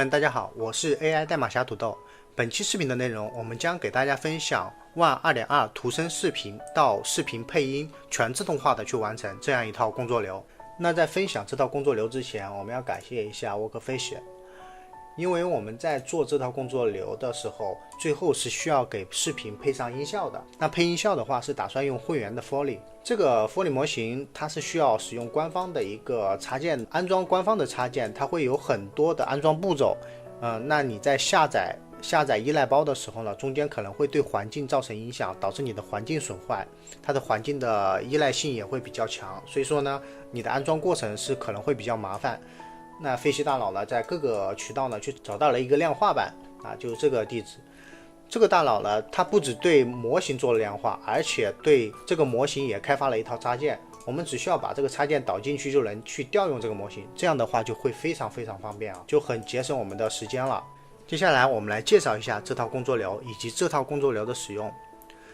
们大家好，我是 AI 代码侠土豆。本期视频的内容，我们将给大家分享 WAN 2.2 图声视频到视频配音全自动化的去完成这样一套工作流。那在分享这套工作流之前，我们要感谢一下 Workface， 因为我们在做这套工作流的时候，最后是需要给视频配上音效的。那配音效的话，是打算用会员的 Foley。这个 Foley 模型它是需要使用官方的一个插件，安装官方的插件，它会有很多的安装步骤。那你在下载依赖包的时候呢，中间可能会对环境造成影响，导致你的环境损坏，它的环境的依赖性也会比较强，所以说呢，你的安装过程是可能会比较麻烦。那飞行大佬呢，在各个渠道呢去找到了一个量化版就是这个地址。这个大佬呢，他不只对模型做了量化，而且对这个模型也开发了一套插件。我们只需要把这个插件导进去，就能去调用这个模型，这样的话就会非常方便就很节省我们的时间了。接下来我们来介绍一下这套工作流以及这套工作流的使用。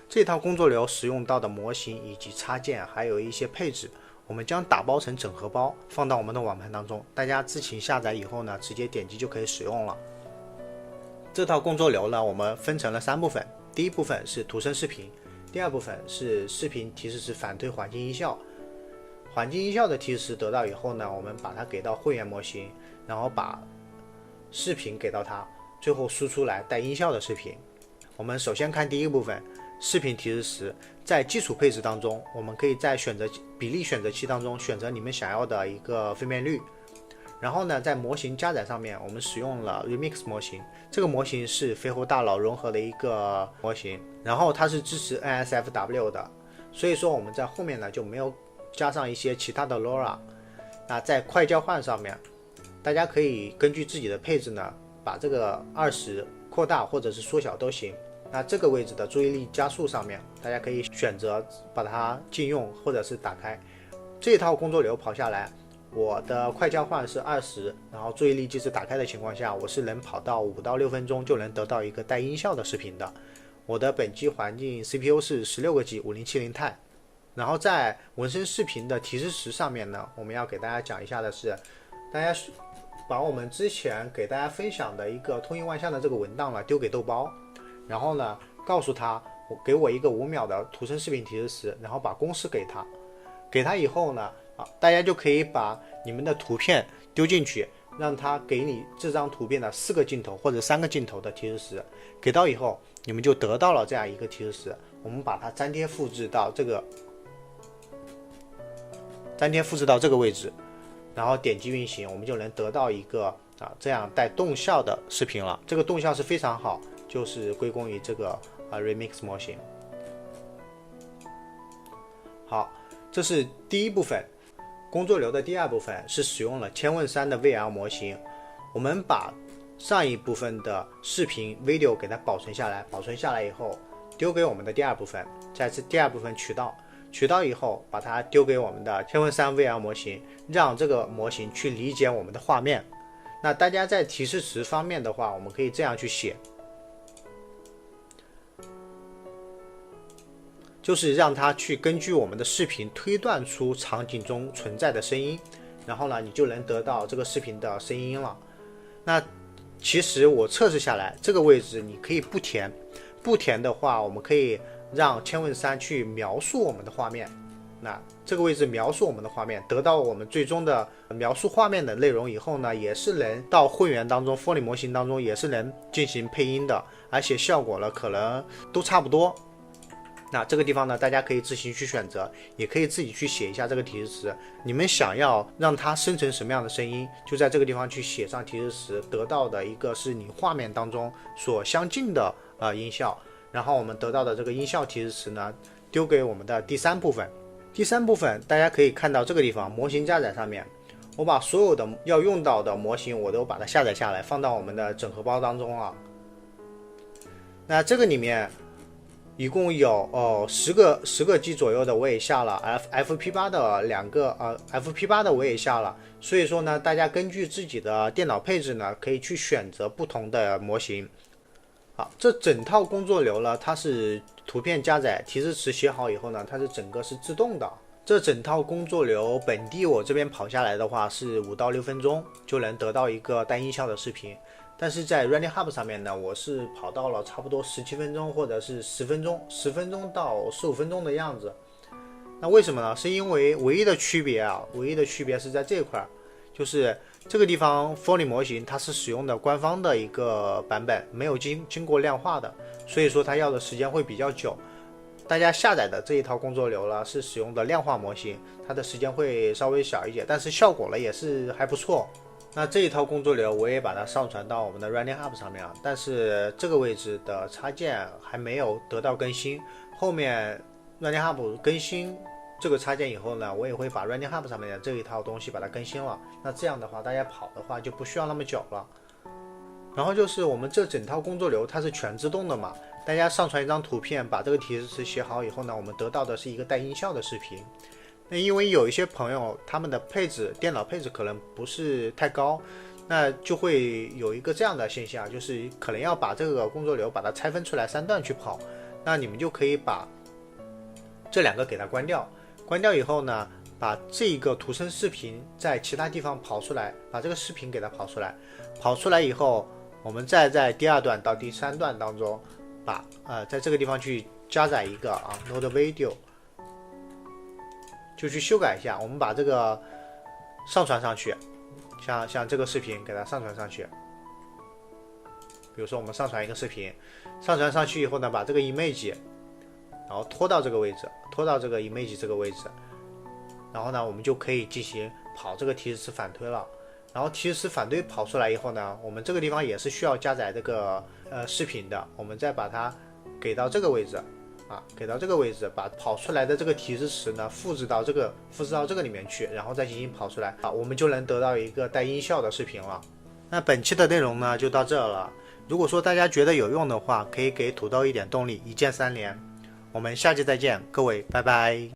这套工作流使用到的模型以及插件，还有一些配置，我们将打包成整合包，放到我们的网盘当中，大家自行下载以后呢，直接点击就可以使用了。这套工作流呢，我们分成了3部分。第一部分是图声视频，第二部分是视频提示词反推环境音效。环境音效的提示词得到以后呢，我们把它给到会员模型，然后把视频给到它，最后输出来带音效的视频。我们首先看第一部分，视频提示词。在基础配置当中，我们可以在比例选择器当中选择你们想要的一个分辨率。然后呢，在模型加载上面，我们使用了 Remix 模型，这个模型是飞狐大佬融合的一个模型，然后它是支持 NSFW 的，所以说我们在后面呢就没有加上一些其他的 LoRa。那在快交换上面，大家可以根据自己的配置呢，把这个20扩大或者是缩小都行。那这个位置的注意力加速上面，大家可以选择把它禁用或者是打开。这套工作流跑下来，我的快交换是20，然后注意力机制打开的情况下，我是能跑到5到6分钟就能得到一个带音效的视频的。我的本机环境 CPU 是16个 G 5070 钛。然后在纹身视频的提示词上面呢，我们要给大家讲一下的是，大家把我们之前给大家分享的一个通音万象的这个文档呢丢给豆包，然后呢告诉他给我一个5秒的图声视频提示词，然后把公式给他以后呢，大家就可以把你们的图片丢进去，让他给你这张图片的4个镜头或者3个镜头的提示词，给到以后你们就得到了这样一个提示词。我们把它粘贴复制到这个位置，然后点击运行，我们就能得到一个这样带动效的视频了。这个动效是非常好，就是归功于这个Remix 模型。好，这是第一部分。工作流的第二部分是使用了千问3的 VR 模型，我们把上一部分的视频 video 给它保存下来以后丢给我们的第二部分，在这第二部分取到以后把它丢给我们的千问3 VR 模型，让这个模型去理解我们的画面。那大家在提示词方面的话，我们可以这样去写，就是让它去根据我们的视频推断出场景中存在的声音，然后呢，你就能得到这个视频的声音了。那其实我测试下来，这个位置你可以不填的话，我们可以让千问3去描述我们的画面。那这个位置描述我们的画面，得到我们最终的描述画面的内容以后呢，也是能到会员当中 Foley 模型当中也是能进行配音的，而且效果呢可能都差不多。那这个地方呢，大家可以自行去选择，也可以自己去写一下这个提示词。你们想要让它生成什么样的声音，就在这个地方去写上提示词，得到的一个是你画面当中所相近的音效。然后我们得到的这个音效提示词呢，丢给我们的第3部分。第3部分大家可以看到这个地方模型加载上面，我把所有的要用到的模型我都把它下载下来，放到我们的整合包当中了。那这个里面一共有10个 G 左右的我也下了， FP8 的FP8 的我也下了。所以说呢，大家根据自己的电脑配置呢，可以去选择不同的模型。好，这整套工作流呢，它是图片加载提示词写好以后呢，它是整个是自动的，这整套工作流本地我这边跑下来的话是5到6分钟就能得到一个带音效的视频，但是在 Running Hub 上面呢，我是跑到了差不多17分钟或者是10分钟，10分钟到15分钟的样子。那为什么呢？是因为唯一的区别是在这块，就是这个地方 Foley 模型它是使用的官方的一个版本，没有经过量化的，所以说它要的时间会比较久。大家下载的这一套工作流呢，是使用的量化模型，它的时间会稍微小一点，但是效果呢也是还不错。那这一套工作流我也把它上传到我们的 Running Hub 上面了，但是这个位置的插件还没有得到更新。后面 Running Hub 更新这个插件以后呢，我也会把 Running Hub 上面的这一套东西把它更新了。那这样的话，大家跑的话就不需要那么久了。然后就是我们这整套工作流它是全自动的嘛，大家上传一张图片，把这个提示词写好以后呢，我们得到的是一个带音效的视频。那因为有一些朋友他们的电脑配置可能不是太高，那就会有一个这样的现象，就是可能要把这个工作流把它拆分出来3段去跑。那你们就可以把这2个给它关掉，关掉以后呢，把这个图声视频在其他地方跑出来，把这个视频给它跑出来，跑出来以后，我们再在第2段到第3段当中，把在这个地方去加载一个Node Video， 就去修改一下，我们把这个上传上去，像这个视频给它上传上去。比如说我们上传一个视频，上传上去以后呢，把这个 image， 然后拖到这个位置，拖到这个 image 这个位置，然后呢，我们就可以进行跑这个提示词反推了。然后提示词反推跑出来以后呢，我们这个地方也是需要加载这个视频的，我们再把它给到这个位置给到这个位置，把跑出来的这个提示词呢复制到这个里面去，然后再进行跑出来我们就能得到一个带音效的视频了。那本期的内容呢就到这了。如果说大家觉得有用的话，可以给土豆一点动力，一键3连。我们下期再见，各位拜拜。